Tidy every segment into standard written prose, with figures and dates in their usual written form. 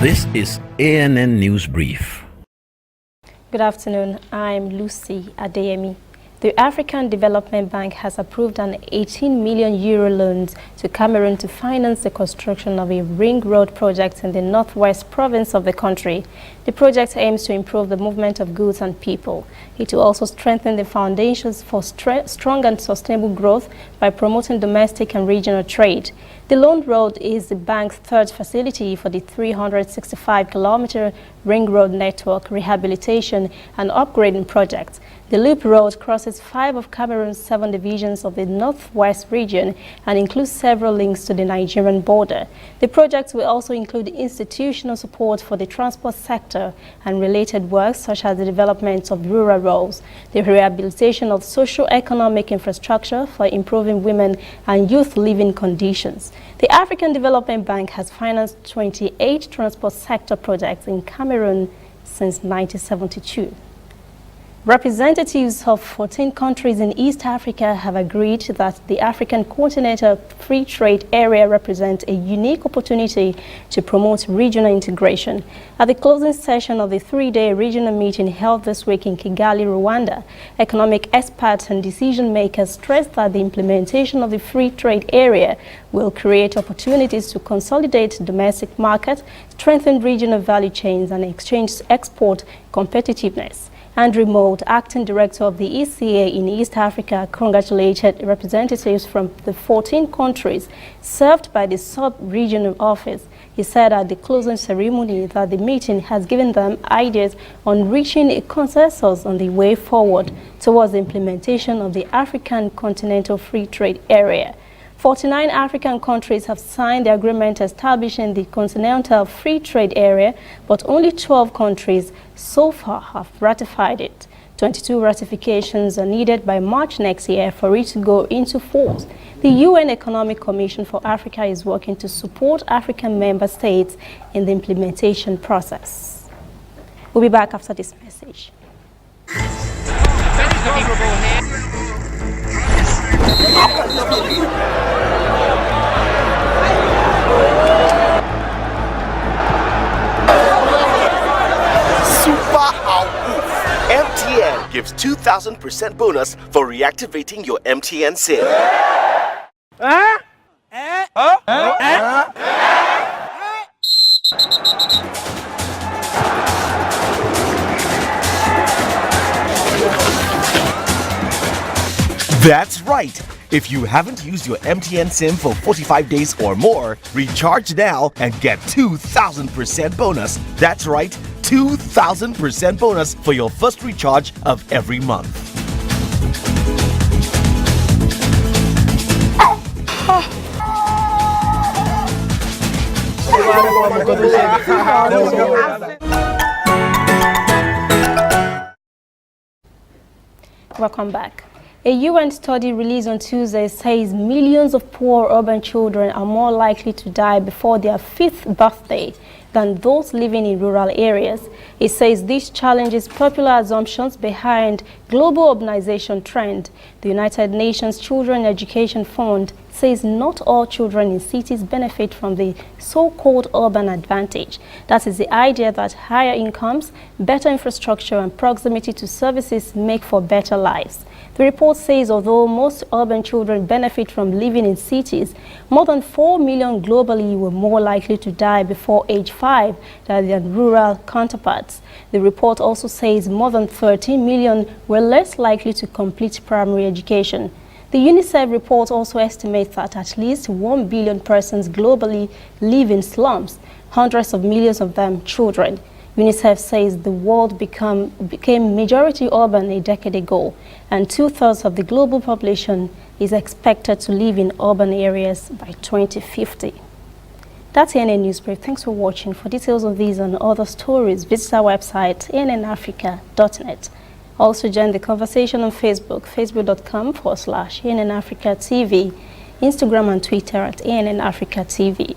This is ANN News Brief. Good afternoon. I'm Lucy Adeyemi. The African Development Bank has approved an €18 million loan to Cameroon to finance the construction of a ring road project in the northwest province of the country. The project aims to improve the movement of goods and people. It will also strengthen the foundations for strong and sustainable growth by promoting domestic and regional trade. The loan road is the bank's third facility for the 365-kilometer ring road network rehabilitation and upgrading project. The loop road crosses 5 of Cameroon's 7 divisions of the northwest region and includes several links to the Nigerian border. The project will also include institutional support for the transport sector and related works such as the development of rural roads, the rehabilitation of socio-economic infrastructure for improving women and youth living conditions. The African Development Bank has financed 28 transport sector projects in Cameroon since 1972. Representatives of 14 countries in East Africa have agreed that the African Continental Free Trade Area represents a unique opportunity to promote regional integration. At the closing session of the 3-day regional meeting held this week in Kigali, Rwanda, economic experts and decision makers stressed that the implementation of the Free Trade Area will create opportunities to consolidate domestic markets, strengthen regional value chains, and exchange export competitiveness. Andrew Mould, acting director of the ECA in East Africa, congratulated representatives from the 14 countries served by the sub-regional office. He said at the closing ceremony that the meeting has given them ideas on reaching a consensus on the way forward towards the implementation of the African Continental Free Trade Area. 49 African countries have signed the agreement establishing the Continental Free Trade Area, but only 12 countries so far have ratified it. 22 ratifications are needed by March next year for it to go into force. The UN Economic Commission for Africa is working to support African member states in the implementation process. We'll be back after this message. MTN gives 2,000% bonus for reactivating your MTN SIM. That's right. If you haven't used your MTN SIM for 45 days or more, recharge now and get 2,000% bonus. That's right, 2,000% bonus for your first recharge of every month. Welcome back. A UN study released on Tuesday says millions of poor urban children are more likely to die before their 5th birthday than those living in rural areas. It says this challenges popular assumptions behind global urbanization trend. The United Nations Children Education Fund says not all children in cities benefit from the so-called urban advantage. That is the idea that higher incomes, better infrastructure, and proximity to services make for better lives. The report says although most urban children benefit from living in cities, more than 4 million globally were more likely to die before age 5 than their rural counterparts. The report also says more than 13 million were less likely to complete primary education. The UNICEF report also estimates that at least 1 billion persons globally live in slums, hundreds of millions of them children. UNICEF says the world became majority urban a decade ago, and 2/3 of the global population is expected to live in urban areas by 2050. That's ANN News Brief. Thanks for watching. For details on these and other stories, visit our website, annafrica.net. Also join the conversation on Facebook, facebook.com/ANNAfricaTV, Instagram and Twitter at ANNAfricaTV.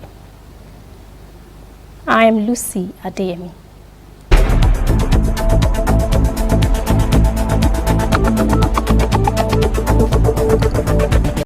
I am Lucy Adeyemi.